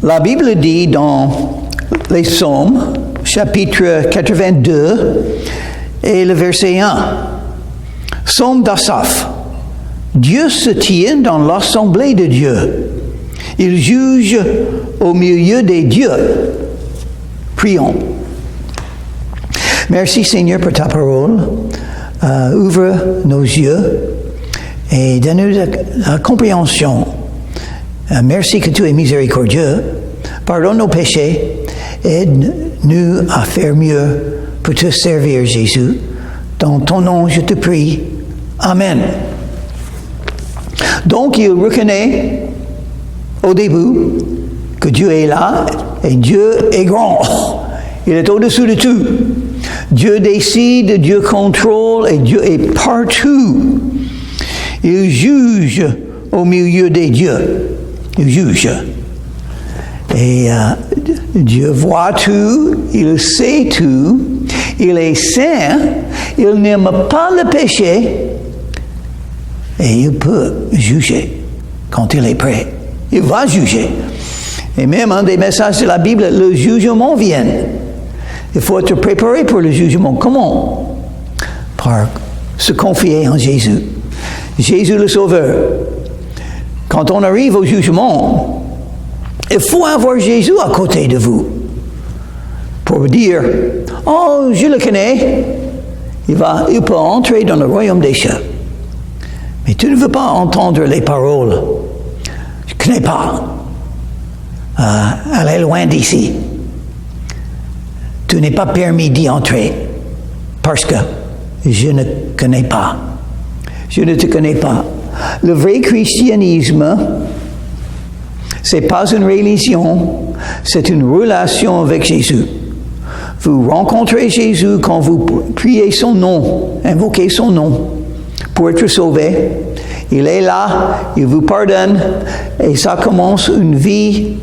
La Bible dit dans les Psaumes, chapitre 82, et le verset 1, Psaume d'Asaph. Dieu se tient dans l'assemblée de Dieu. Il juge au milieu des dieux. Prions. Merci Seigneur pour ta parole. Ouvre nos yeux et donne-nous la compréhension. Merci que tu es miséricordieux. Pardonne nos péchés. Aide-nous à faire mieux pour te servir, Jésus. Dans ton nom, je te prie. Amen. Donc, il reconnaît au début que Dieu est là et Dieu est grand. Il est au-dessus de tout. Dieu décide, Dieu contrôle et Dieu est partout. Il juge au milieu des dieux. Il juge. Et Dieu voit tout, il sait tout, il est saint, il n'aime pas le péché et il peut juger quand il est prêt. Il va juger. Et même un des messages de la Bible, le jugement vient. Il faut être préparé pour le jugement. Comment? Par se confier en Jésus. Jésus le Sauveur. Quand on arrive au jugement, il faut avoir Jésus à côté de vous pour dire, oh, je le connais, il peut entrer dans le royaume des cieux. Mais tu ne veux pas entendre les paroles. Je ne connais pas. Elle est loin d'ici. Tu n'es pas permis d'y entrer parce que je ne connais pas. Je ne te connais pas. Le vrai christianisme, c'est pas une religion, c'est une relation avec Jésus. Vous rencontrez Jésus quand vous priez son nom, invoquez son nom pour être sauvé. Il est là, il vous pardonne et ça commence une vie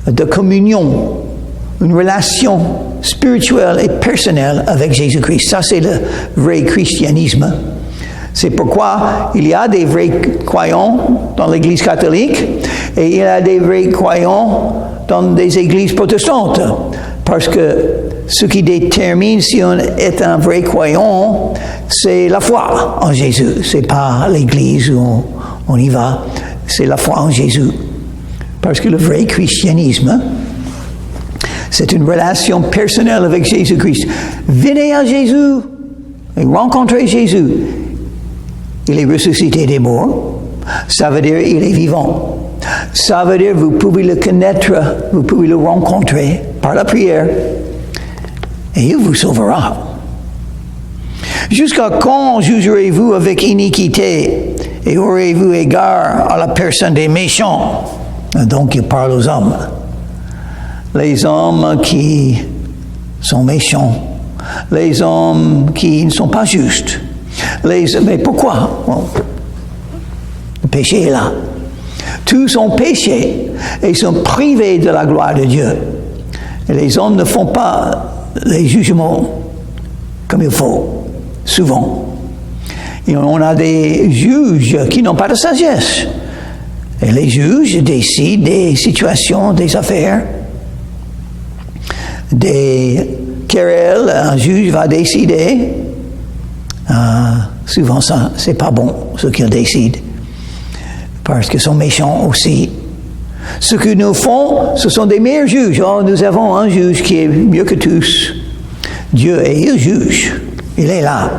de communion, une relation spirituelle et personnelle avec Jésus-Christ. Ça, c'est le vrai christianisme. C'est pourquoi il y a des vrais croyants dans l'Église catholique et il y a des vrais croyants dans des églises protestantes. Parce que ce qui détermine si on est un vrai croyant, c'est la foi en Jésus. C'est pas l'Église où on y va, c'est la foi en Jésus. Parce que le vrai christianisme, c'est une relation personnelle avec Jésus-Christ. Venez à Jésus et rencontrez Jésus. Il est ressuscité des morts. Ça veut dire il est vivant. Ça veut dire vous pouvez le connaître, vous pouvez le rencontrer par la prière et il vous sauvera. Jusqu'à quand jugerez-vous avec iniquité et aurez-vous égard à la personne des méchants? Donc il parle aux hommes. Les hommes qui sont méchants, les hommes qui ne sont pas justes. Mais pourquoi? Bon, le péché est là. Tous ont péché et sont privés de la gloire de Dieu. Et les hommes ne font pas les jugements comme il faut, souvent. Et on a des juges qui n'ont pas de sagesse. Et les juges décident des situations, des affaires, des querelles. Un juge va décider. Souvent, ça, c'est pas bon, ce qu'ils décident. Parce qu'ils sont méchants aussi. Ce que nous font, ce sont des meilleurs juges. Oh, nous avons un juge qui est mieux que tous. Dieu est il juge. Il est là.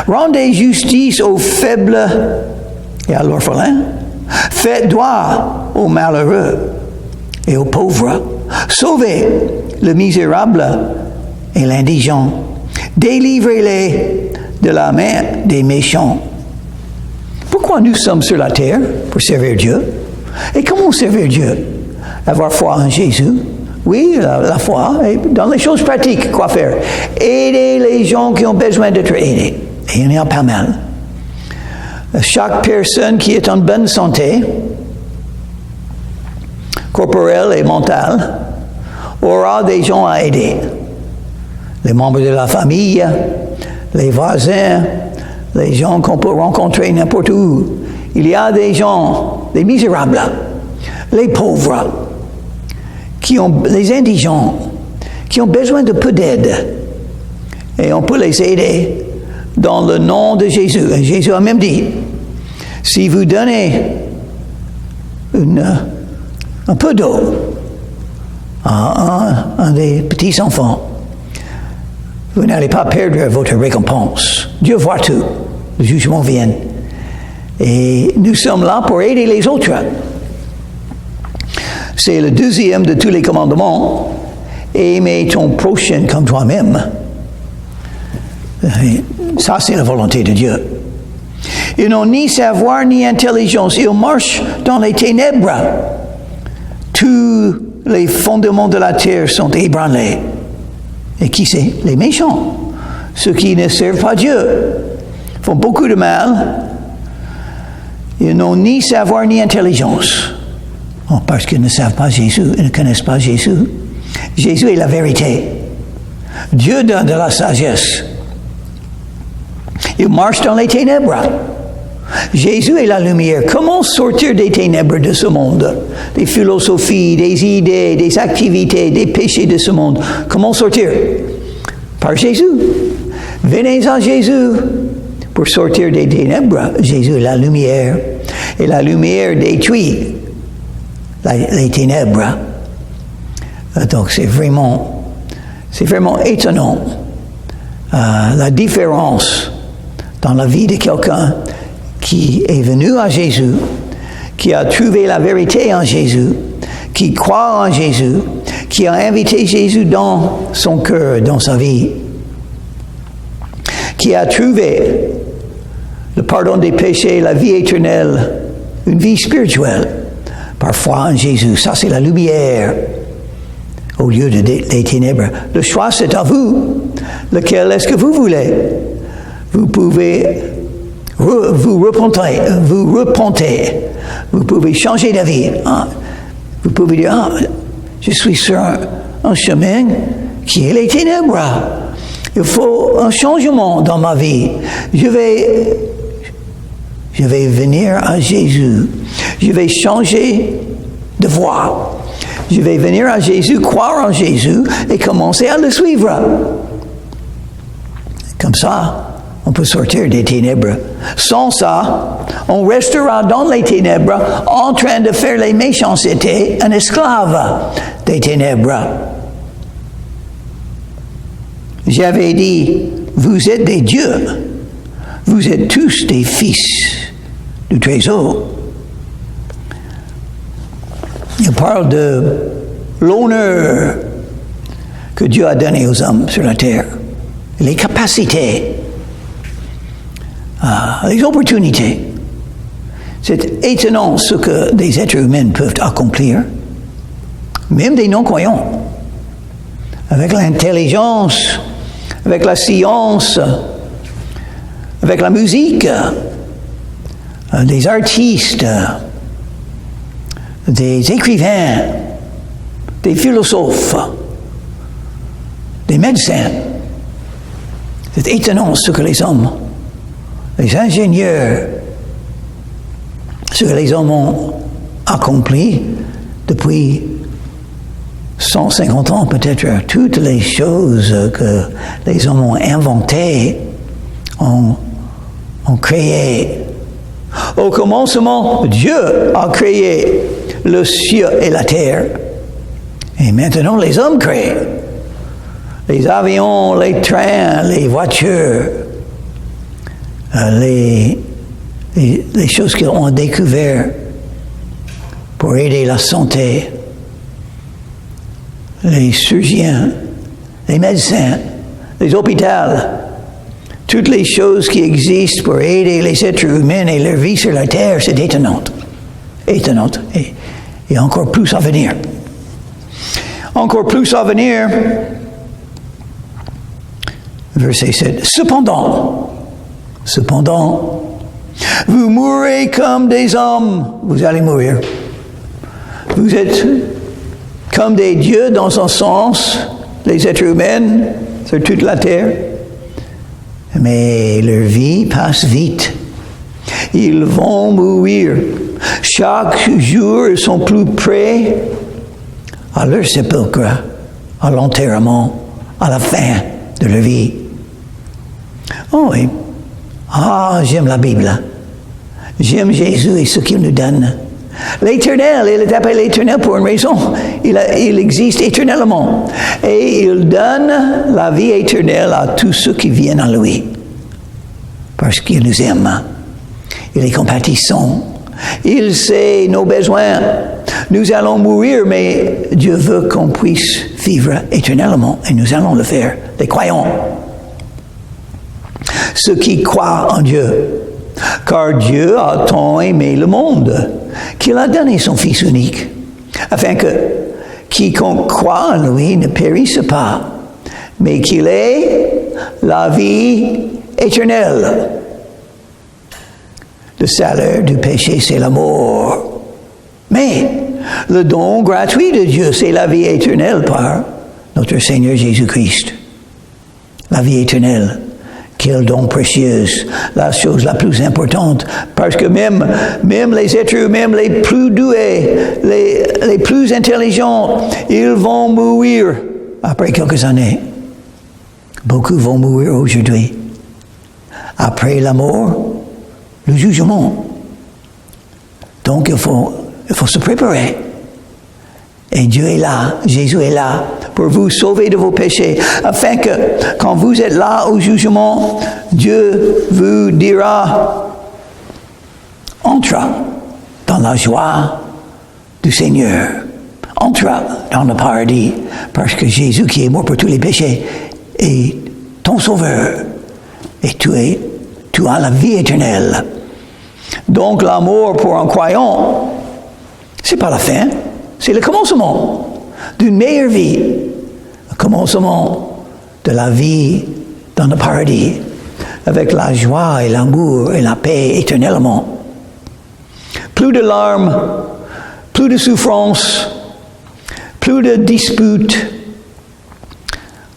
Rendez justice aux faibles et à l'orphelin. Faites droit aux malheureux et aux pauvres. Sauvez le misérable et l'indigent. Délivrez-les de la main des méchants. Pourquoi nous sommes sur la terre? Pour servir Dieu. Et comment servir Dieu? Avoir foi en Jésus. Oui, la foi. Et dans les choses pratiques, quoi faire? Aider les gens qui ont besoin d'être aidés. Et il y en a pas mal. Chaque personne qui est en bonne santé, corporelle et mentale, aura des gens à aider. Les membres de la famille, les voisins, les gens qu'on peut rencontrer n'importe où. Il y a des gens, des misérables, les pauvres. les indigents, qui ont besoin de peu d'aide. Et on peut les aider dans le nom de Jésus. Et Jésus a même dit, si vous donnez un peu d'eau à un des petits enfants, vous n'allez pas perdre votre récompense. Dieu voit tout. Le jugement vient. Et nous sommes là pour aider les autres. C'est le deuxième de tous les commandements. Aimer ton prochain comme toi-même. Ça, c'est la volonté de Dieu. Ils n'ont ni savoir ni intelligence. Ils marchent dans les ténèbres. Tous les fondements de la terre sont ébranlés. Et qui c'est? Les méchants. Ceux qui ne servent pas Dieu. Font beaucoup de mal. Ils n'ont ni savoir ni intelligence. Oh, parce qu'ils ne savent pas Jésus, ils ne connaissent pas Jésus. Jésus est la vérité. Dieu donne de la sagesse. Ils marchent dans les ténèbres. Jésus est la lumière. Comment sortir des ténèbres de ce monde? Des philosophies, des idées, des activités, des péchés de ce monde. Comment sortir? Par Jésus. Venez à Jésus pour sortir des ténèbres. Jésus est la lumière. Et la lumière détruit les ténèbres. Donc c'est vraiment étonnant la différence dans la vie de quelqu'un qui est venu à Jésus, qui a trouvé la vérité en Jésus, qui croit en Jésus, qui a invité Jésus dans son cœur, dans sa vie, qui a trouvé le pardon des péchés, la vie éternelle, une vie spirituelle, par foi en Jésus. Ça, c'est la lumière au lieu des ténèbres. Le choix, c'est à vous. Lequel est-ce que vous voulez? Vous pouvez vous repenter. Vous pouvez changer d'avis. Vous pouvez dire, je suis sur un chemin qui est les ténèbres. Il faut un changement dans ma vie. Je vais venir à Jésus. Je vais changer de voie. Je vais venir à Jésus, croire en Jésus et commencer à le suivre. Comme ça, on peut sortir des ténèbres. Sans ça, on restera dans les ténèbres en train de faire les méchancetés, un esclave des ténèbres. J'avais dit, vous êtes des dieux. Vous êtes tous des fils du trésor. Il parle de l'honneur que Dieu a donné aux hommes sur la terre, les capacités, les opportunités. C'est étonnant ce que des êtres humains peuvent accomplir, même des non-croyants, avec l'intelligence, avec la science, avec la musique, des artistes, des écrivains, des philosophes, des médecins. C'est étonnant ce que les hommes, les ingénieurs, ce que les hommes ont accompli depuis 150 ans peut-être. Toutes les choses que les hommes ont inventées, ont créé. Au commencement, Dieu a créé le ciel et la terre. Et maintenant, les hommes créent. Les avions, les trains, les voitures, les choses qu'ils ont découvertes pour aider la santé, les chirurgiens, les médecins, les hôpitaux, toutes les choses qui existent pour aider les êtres humains et leur vie sur la terre, c'est étonnant. Étonnant. Et encore plus à venir. Encore plus à venir. Verset 7. Cependant, vous mourrez comme des hommes. Vous allez mourir. Vous êtes comme des dieux dans un sens, les êtres humains sur toute la terre. Mais leur vie passe vite. Ils vont mourir. Chaque jour, ils sont plus près à leur sépulcre, à l'enterrement, à la fin de leur vie. Oh oui. Ah, j'aime la Bible. J'aime Jésus et ce qu'il nous donne. L'Éternel, il est appelé l'Éternel pour une raison. Il existe éternellement. Et il donne la vie éternelle à tous ceux qui viennent à lui. Parce qu'il nous aime. Il est compatissant. Il sait nos besoins. Nous allons mourir, mais Dieu veut qu'on puisse vivre éternellement. Et nous allons le faire. Les croyants. Ceux qui croient en Dieu. Car Dieu a tant aimé le monde qu'il a donné son Fils unique, afin que quiconque croit en lui ne périsse pas, mais qu'il ait la vie éternelle. Le salaire du péché, c'est la mort. Mais le don gratuit de Dieu, c'est la vie éternelle par notre Seigneur Jésus-Christ. La vie éternelle. Quel don précieux, la chose la plus importante, parce que même les êtres humains les plus doués, les plus intelligents, ils vont mourir après quelques années. Beaucoup vont mourir aujourd'hui. Après la mort, le jugement. Donc il faut se préparer. Et Dieu est là, Jésus est là pour vous sauver de vos péchés, afin que quand vous êtes là au jugement, Dieu vous dira, entre dans la joie du Seigneur, entre dans le paradis, parce que Jésus qui est mort pour tous les péchés est ton sauveur, et tu as la vie éternelle. Donc l'amour pour un croyant, c'est pas la fin. C'est le commencement d'une meilleure vie, le commencement de la vie dans le paradis, avec la joie et l'amour et la paix éternellement. Plus de larmes, plus de souffrances, plus de disputes,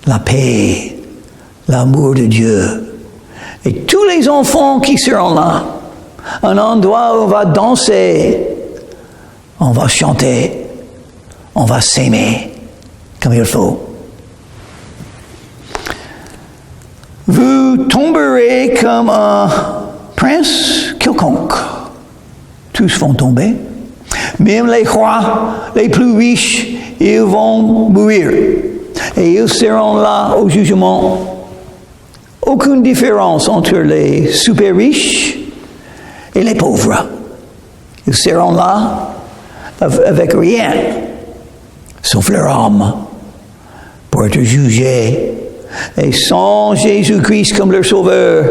la paix, l'amour de Dieu. Et tous les enfants qui seront là, un endroit où on va danser, on va chanter, on va s'aimer comme il faut. Vous tomberez comme un prince quelconque. Tous vont tomber. Même les rois les plus riches, ils vont mourir. Et ils seront là au jugement. Aucune différence entre les super riches et les pauvres. Ils seront là avec rien, sauf leur âme, pour être jugés. Et sans Jésus-Christ comme leur sauveur,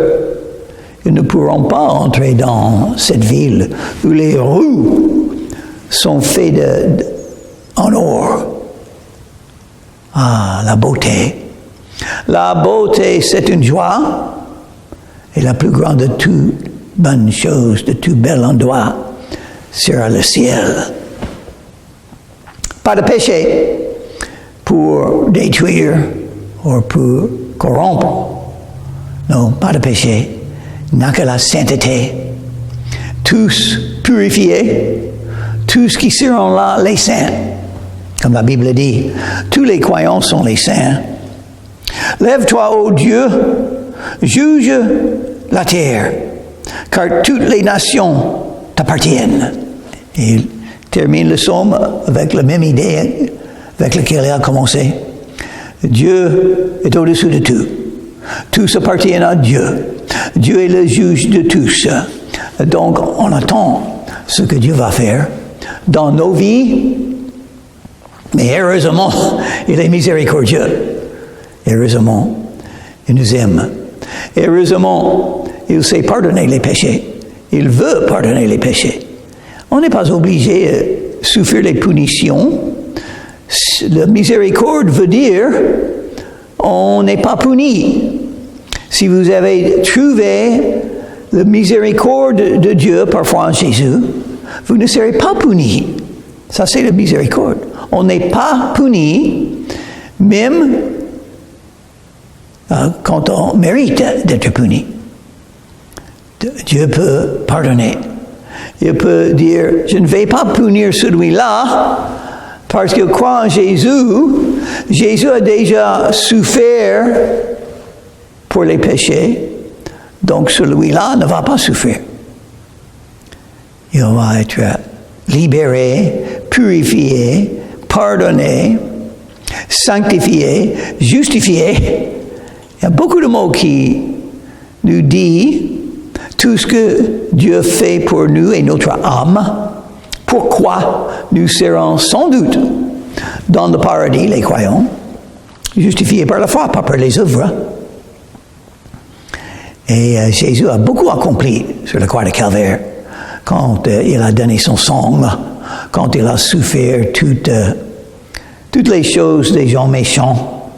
ils ne pourront pas entrer dans cette ville où les rues sont faites en or. Ah, la beauté. La beauté, c'est une joie. Et la plus grande de toutes bonnes choses, de tout bel endroit, sera le ciel. Pas de péché pour détruire ou pour corrompre. Non, pas de péché. N'a que la sainteté. Tous purifiés, tous qui seront là, les saints. Comme la Bible dit, tous les croyants sont les saints. Lève-toi, ô Dieu, juge la terre, car toutes les nations t'appartiennent. Et il termine le psaume avec la même idée avec laquelle il a commencé. Dieu est au-dessus de tout. Tous appartiennent à Dieu. Dieu est le juge de tous. Donc, on attend ce que Dieu va faire dans nos vies. Mais heureusement, il est miséricordieux. Heureusement, il nous aime. Heureusement, il sait pardonner les péchés. Il veut pardonner les péchés. On n'est pas obligé de souffrir les punitions. La miséricorde veut dire on n'est pas puni. Si vous avez trouvé la miséricorde de Dieu, parfois en Jésus, vous ne serez pas puni. Ça, c'est la miséricorde. On n'est pas puni, même quand on mérite d'être puni. Dieu peut pardonner. Il peut dire, je ne vais pas punir celui-là Parce qu'il croit en Jésus, Jésus a déjà souffert pour les péchés, donc celui-là ne va pas souffrir. Il va être libéré, purifié, pardonné, sanctifié, justifié. Il y a beaucoup de mots qui nous disent tout ce que Dieu fait pour nous et notre âme. Pourquoi nous serons sans doute dans le paradis, les croyants, justifiés par la foi, pas par les œuvres. Et Jésus a beaucoup accompli sur la croix de Calvaire quand il a donné son sang, quand il a souffert toutes les choses des gens méchants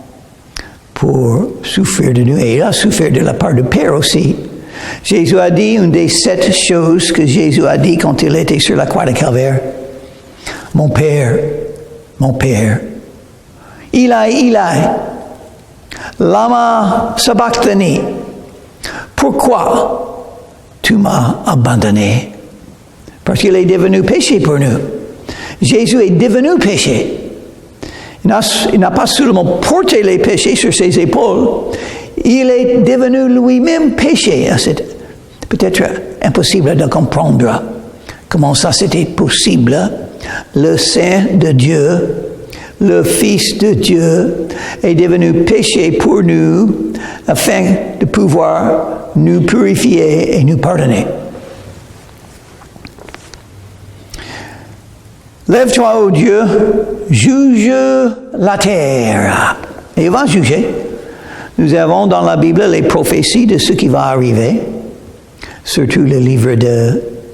pour souffrir de nous. Et il a souffert de la part du Père aussi. Jésus a dit, une des 7 choses que Jésus a dit quand il était sur la croix de Calvaire, mon Père, Eli, lama sabachthani, pourquoi tu m'as abandonné? Parce qu'il est devenu péché pour nous. Jésus est devenu péché. Il n'a pas seulement porté les péchés sur ses épaules, il est devenu lui-même péché. C'est peut-être impossible de comprendre comment ça c'était possible. Le Saint de Dieu, le Fils de Dieu, est devenu péché pour nous afin de pouvoir nous purifier et nous pardonner. Lève-toi, ô Dieu, juge la terre. Et il va juger. Nous avons dans la Bible les prophéties de ce qui va arriver, surtout le livre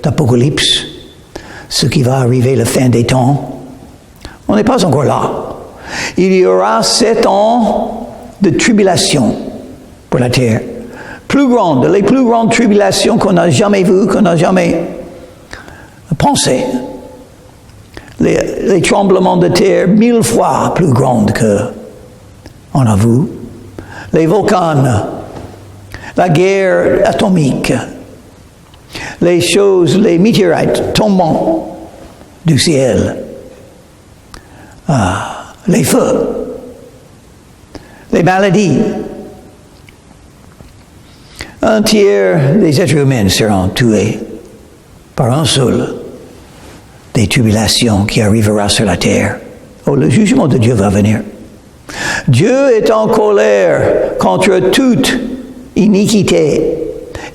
d'Apocalypse, ce qui va arriver, la fin des temps. On n'est pas encore là. Il y aura 7 ans de tribulation pour la terre. Les plus grandes tribulations qu'on n'a jamais vues, qu'on n'a jamais pensées. Les tremblements de terre 1000 fois plus grands qu'on a vu. Les volcans, la guerre atomique, les météorites tombant du ciel, les feux, les maladies. Un tiers des êtres humains seront tués par un seul des tribulations qui arrivera sur la terre. Oh, le jugement de Dieu va venir. Dieu est en colère contre toute iniquité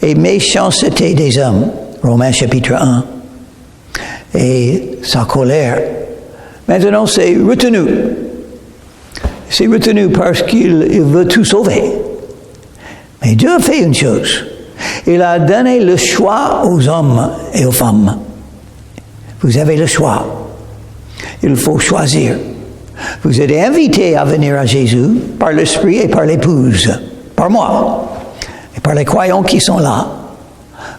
et méchanceté des hommes. Romains chapitre 1. Et sa colère, maintenant c'est retenu. C'est retenu parce qu'il veut tout sauver. Mais Dieu a fait une chose. Il a donné le choix aux hommes et aux femmes. Vous avez le choix. Il faut choisir. Vous êtes invités à venir à Jésus par l'Esprit et par l'épouse, par moi, et par les croyants qui sont là.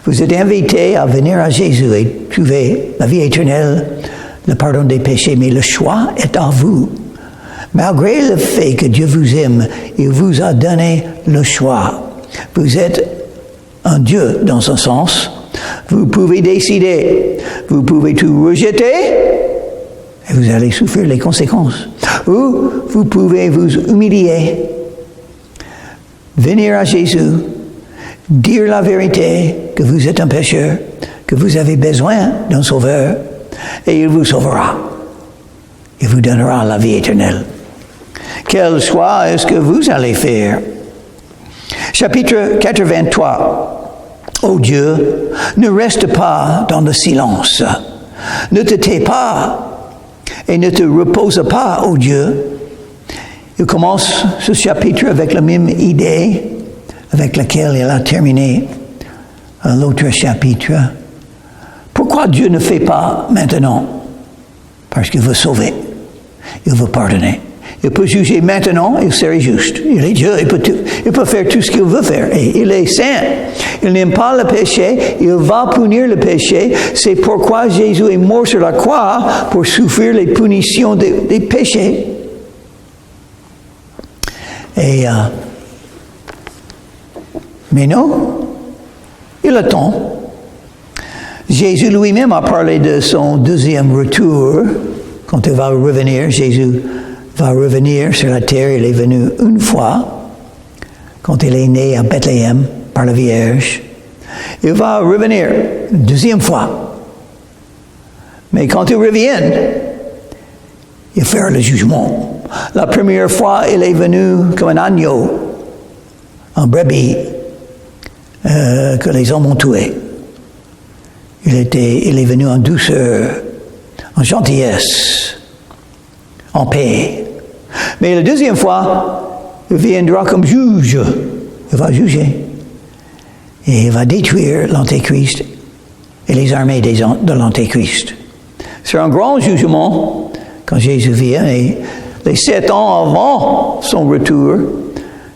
Vous êtes invités à venir à Jésus et trouver la vie éternelle, le pardon des péchés, mais le choix est à vous. Malgré le fait que Dieu vous aime, il vous a donné le choix. Vous êtes un Dieu dans un sens. Vous pouvez décider. Vous pouvez tout rejeter et vous allez souffrir les conséquences. Ou vous pouvez vous humilier, venir à Jésus, dire la vérité, que vous êtes un pécheur, que vous avez besoin d'un sauveur, et il vous sauvera. Il vous donnera la vie éternelle. Quel choix est-ce que vous allez faire? Chapitre 83. Ô Dieu, ne reste pas dans le silence. Ne te tais pas et ne te repose pas, ô Dieu. Il commence ce chapitre avec la même idée avec laquelle il a terminé l'autre chapitre. Pourquoi Dieu ne fait pas maintenant? Parce qu'il veut sauver. Il veut pardonner. Il peut juger maintenant, il serait juste. Il est Dieu, il peut faire tout ce qu'il veut faire. Et il est saint. Il n'aime pas le péché, il va punir le péché. C'est pourquoi Jésus est mort sur la croix, pour souffrir les punitions des péchés. Et, mais non, il attend. Jésus lui-même a parlé de son deuxième retour, quand il va revenir, Jésus va revenir sur la terre. Il est venu une fois, quand il est né à Bethléem par la Vierge. Il va revenir une deuxième fois. Mais quand il revient, il fait le jugement. La première fois, il est venu comme un agneau, un brebis, que les hommes ont tué. Il est venu en douceur, en gentillesse, en paix. Mais la deuxième fois, il viendra comme juge. Il va juger. Et il va détruire l'Antéchrist et les armées de l'Antéchrist. C'est un grand jugement quand Jésus vient. Et les 7 ans avant son retour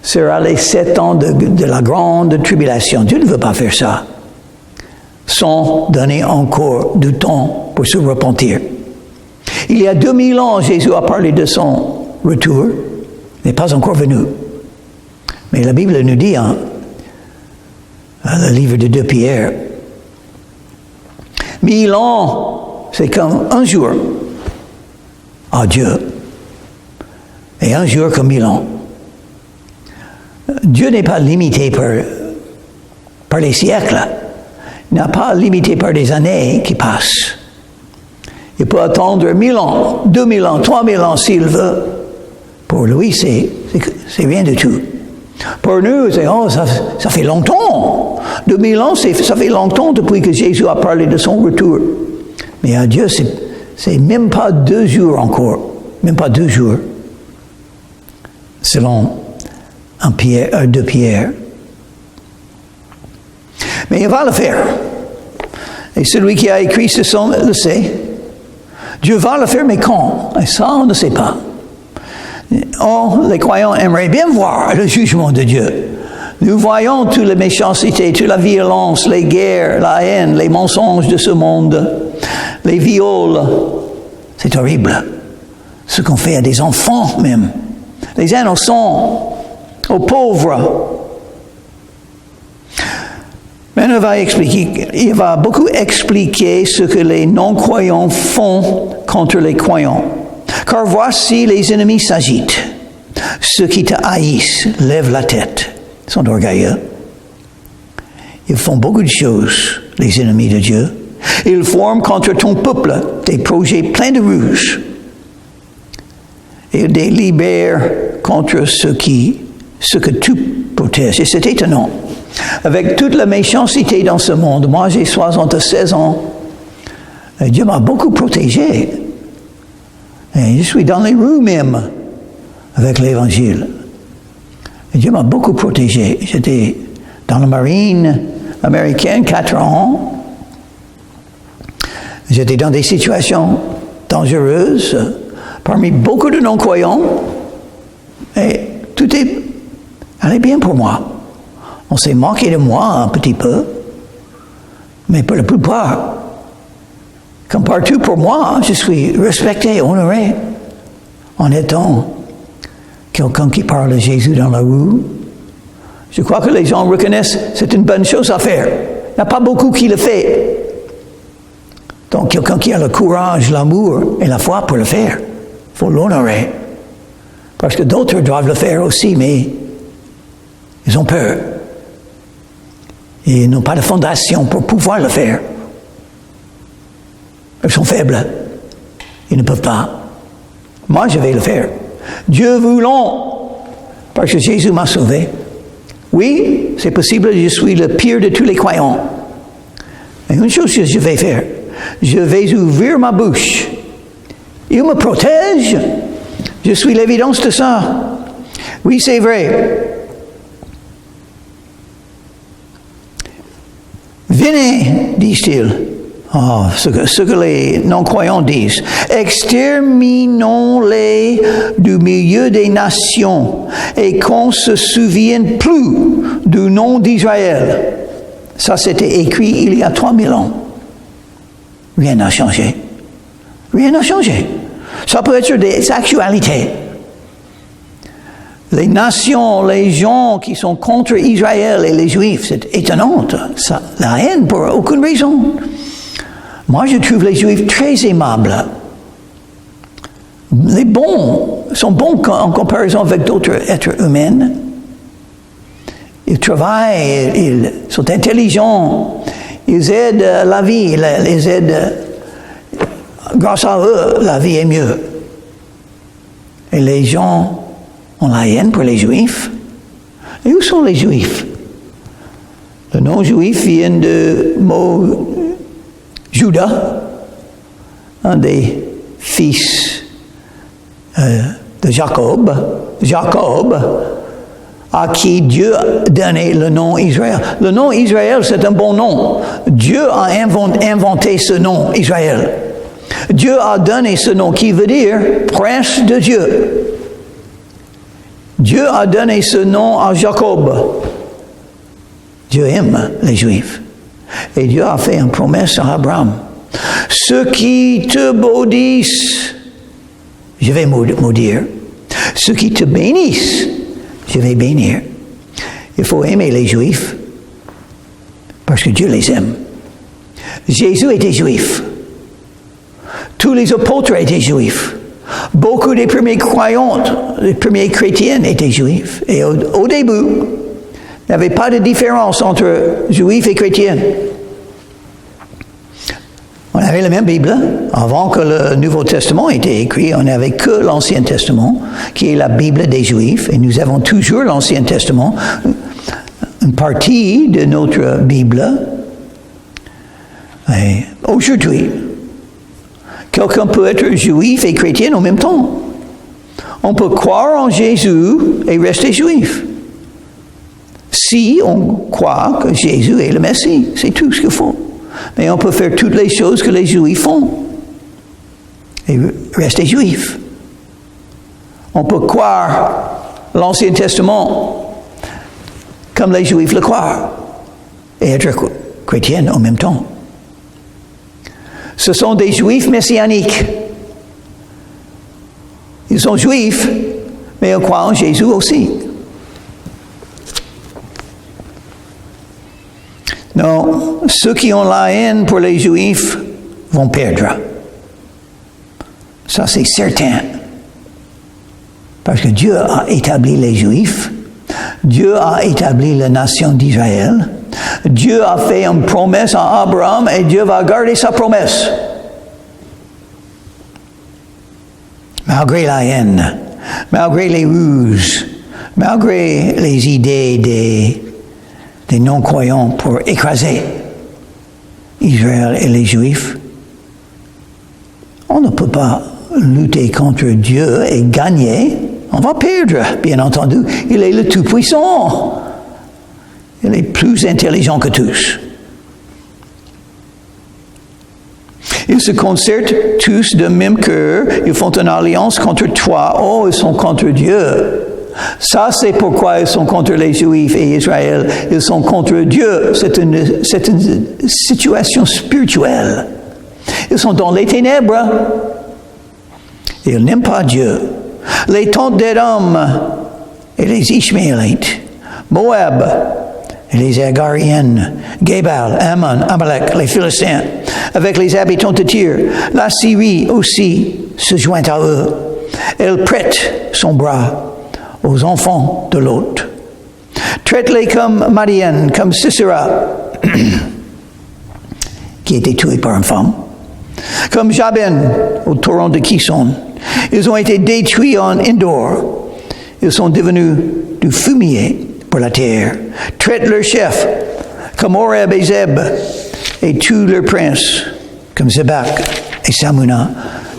sera les 7 ans de la grande tribulation. Dieu ne veut pas faire ça sans donner encore du temps pour se repentir. Il y a 2000 ans, Jésus a parlé de son retour. Il n'est pas encore venu. Mais la Bible nous dit, le livre de 2 Pierre, 1000 ans, c'est comme un jour à Dieu. Et un jour comme 1000 ans. Dieu n'est pas limité par les siècles. Il n'est pas limité par des années qui passent. Il peut attendre 1000 ans, 2000 ans, 3000 ans s'il veut. Pour lui, c'est rien du tout. Pour nous, ça fait longtemps. 2000 ans, ça fait longtemps depuis que Jésus a parlé de son retour. Mais à Dieu, c'est même pas 2 jours encore. Même pas 2 jours. Selon 2 Pierre. Mais il va le faire. Et celui qui a écrit ce psaume le sait. Dieu va le faire, mais quand? Et ça, on ne sait pas. Les croyants aimeraient bien voir le jugement de Dieu. Nous voyons toute la méchanceté, toute la violence, les guerres, la haine, les mensonges de ce monde, les viols. C'est horrible. Ce qu'on fait à des enfants même, les innocents, aux pauvres. Maintenant, il va beaucoup expliquer ce que les non-croyants font contre les croyants. Car voici les ennemis s'agitent. Ceux qui te haïssent lèvent la tête. Ils sont orgueilleux. Ils font beaucoup de choses, les ennemis de Dieu. Ils forment contre ton peuple des projets pleins de ruses. Ils délibèrent contre ce que tu protèges. Et c'est étonnant. Avec toute la méchanceté dans ce monde, moi j'ai 76 ans, et Dieu m'a beaucoup protégé. Et je suis dans les rues même avec l'Évangile. Et Dieu m'a beaucoup protégé. J'étais dans la marine américaine 4 ans. J'étais dans des situations dangereuses parmi beaucoup de non-croyants. Et tout allait bien pour moi. On s'est moqué de moi un petit peu, mais pour la plupart, comme partout pour moi, je suis respecté, honoré, en étant quelqu'un qui parle de Jésus dans la rue. Je crois que les gens reconnaissent que c'est une bonne chose à faire. Il n'y a pas beaucoup qui le fait. Donc quelqu'un qui a le courage, l'amour et la foi pour le faire, il faut l'honorer. Parce que d'autres doivent le faire aussi, mais ils ont peur. Ils n'ont pas de fondation pour pouvoir le faire. Ils sont faibles. Ils ne peuvent pas. Moi, je vais le faire. Dieu voulant, parce que Jésus m'a sauvé. Oui, c'est possible, je suis le pire de tous les croyants. Mais une chose que je vais faire, je vais ouvrir ma bouche. Il me protège. Je suis l'évidence de ça. Oui, c'est vrai. Venez, disent-ils. Ce que les non-croyants disent. Exterminons-les du milieu des nations et qu'on ne se souvienne plus du nom d'Israël. Ça, c'était écrit il y a 3000 ans. Rien n'a changé. Rien n'a changé. Ça peut être des actualités. Les nations, les gens qui sont contre Israël et les Juifs, c'est étonnant. Ça, la haine pour aucune raison. Moi, je trouve les Juifs très aimables. Les bons sont bons en comparaison avec d'autres êtres humains. Ils travaillent, ils sont intelligents, ils aident la vie, ils les aident. Grâce à eux, la vie est mieux. Et les gens ont la haine pour les Juifs. Et où sont les Juifs? Le nom juif vient du mot Judas, un des fils de Jacob, à qui Dieu a donné le nom Israël. Le nom Israël, c'est un bon nom. Dieu a inventé ce nom, Israël. Dieu a donné ce nom qui veut dire prince de Dieu. Dieu a donné ce nom à Jacob. Dieu aime les Juifs. Et Dieu a fait une promesse à Abraham. Ceux qui te maudissent, je vais maudire. Ceux qui te bénissent, je vais bénir. Il faut aimer les Juifs parce que Dieu les aime. Jésus était juif. Tous les apôtres étaient juifs. Beaucoup des premiers croyants, les premiers chrétiens étaient juifs. Et au début, il n'y avait pas de différence entre juifs et chrétiens. On avait la même Bible. Avant que le Nouveau Testament ait été écrit, on n'avait que l'Ancien Testament, qui est la Bible des Juifs. Et nous avons toujours l'Ancien Testament, une partie de notre Bible. Et aujourd'hui, quelqu'un peut être juif et chrétien en même temps. On peut croire en Jésus et rester juif. Si on croit que Jésus est le Messie, c'est tout ce qu'il faut. Mais on peut faire toutes les choses que les Juifs font et rester juif. On peut croire l'Ancien Testament comme les Juifs le croient et être chrétien en même temps. Ce sont des Juifs messianiques. Ils sont Juifs, mais ils croient en Jésus aussi. Non, ceux qui ont la haine pour les Juifs vont perdre. Ça, c'est certain. Parce que Dieu a établi les Juifs. Dieu a établi la nation d'Israël. Dieu a fait une promesse à Abraham et Dieu va garder sa promesse. Malgré la haine, malgré les ruses, malgré les idées des non-croyants pour écraser Israël et les Juifs, on ne peut pas lutter contre Dieu et gagner. On va perdre, bien entendu. Il est le Tout-Puissant. Il est plus intelligent que tous. Ils se concertent tous de même cœur. Ils font une alliance contre toi. Oh, ils sont contre Dieu. Ça, c'est pourquoi ils sont contre les Juifs et Israël. Ils sont contre Dieu. C'est une situation spirituelle. Ils sont dans les ténèbres. Ils n'aiment pas Dieu. Les tentes d'Édom et les Ishmaélites, Moab et les Agariennes, Gébal, Ammon, Amalek, les Philistins, avec les habitants de Tyr, la Syrie aussi se joint à eux. Elle prête son bras aux enfants de Lot. Traite-les comme Madian, comme Sisera, qui a été tué par une femme, comme Jabin au torrent de Kison. Ils ont été détruits en Endor. Ils sont devenus du fumier pour la terre. Traite leurs chefs comme Oreb et Zeb, et tous leurs princes comme Zebak et Salmuna.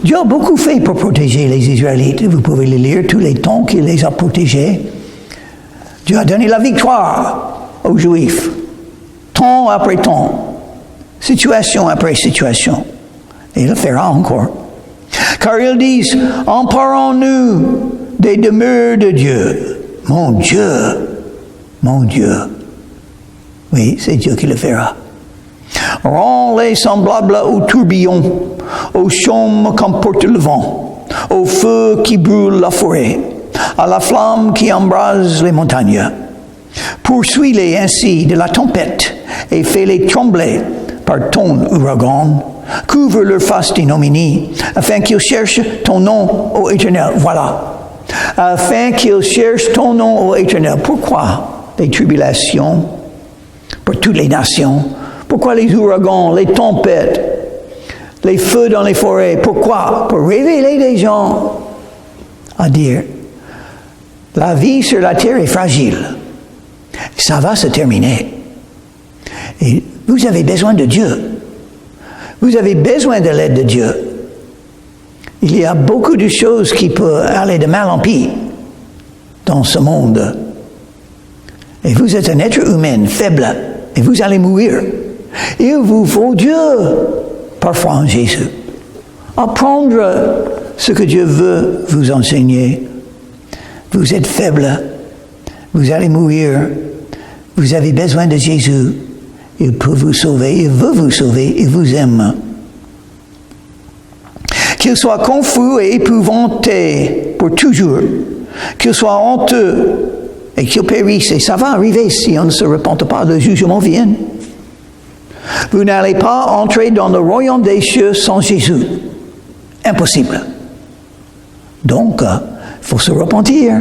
Dieu a beaucoup fait pour protéger les Israélites. Vous pouvez le lire, tous les temps qu'il les a protégés. Dieu a donné la victoire aux Juifs, temps après temps, situation après situation. Et il le fera encore. Car ils disent, emparons-nous des demeures de Dieu. Mon Dieu, mon Dieu. Oui, c'est Dieu qui le fera. Rends-les semblables au tourbillon, aux chaumes qu'emporte le vent, au feu qui brûle la forêt, à la flamme qui embrase les montagnes. Poursuis-les ainsi de la tempête et fais-les trembler par ton ouragan. Couvre leur face d'ignominie, afin qu'ils cherchent ton nom, ô Éternel. Voilà. Afin qu'ils cherchent ton nom, ô Éternel. Pourquoi les tribulations pour toutes les nations? Pourquoi les ouragans, les tempêtes, les feux dans les forêts? Pourquoi? Pour révéler les gens à dire, la vie sur la terre est fragile. Ça va se terminer. Et vous avez besoin de Dieu. Vous avez besoin de l'aide de Dieu. Il y a beaucoup de choses qui peuvent aller de mal en pis dans ce monde. Et vous êtes un être humain faible et vous allez mourir. Il vous faut Dieu, parfois en Jésus. Apprendre ce que Dieu veut vous enseigner. Vous êtes faible, vous allez mourir, vous avez besoin de Jésus. Il peut vous sauver, il veut vous sauver, il vous aime. Qu'il soit confus et épouvanté pour toujours, qu'il soit honteux et qu'il périsse, et ça va arriver si on ne se repente pas, le jugement vient. Vous n'allez pas entrer dans le royaume des cieux sans Jésus. Impossible. Donc, il faut se repentir.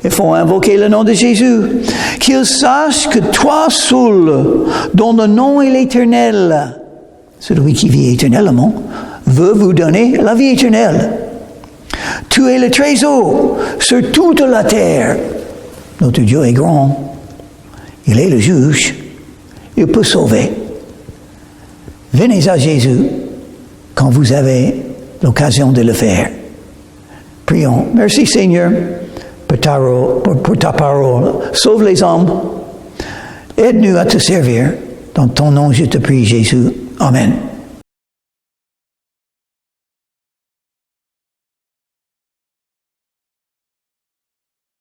Il faut invoquer le nom de Jésus. Qu'il sache que toi seul, dont le nom est l'Éternel, celui qui vit éternellement, veut vous donner la vie éternelle. Tu es le trésor sur toute la terre. Notre Dieu est grand. Il est le juge. Il peut sauver. Venez à Jésus quand vous avez l'occasion de le faire. Prions. Merci Seigneur pour ta parole. Sauve les hommes. Aide-nous à te servir. Dans ton nom, je te prie, Jésus. Amen.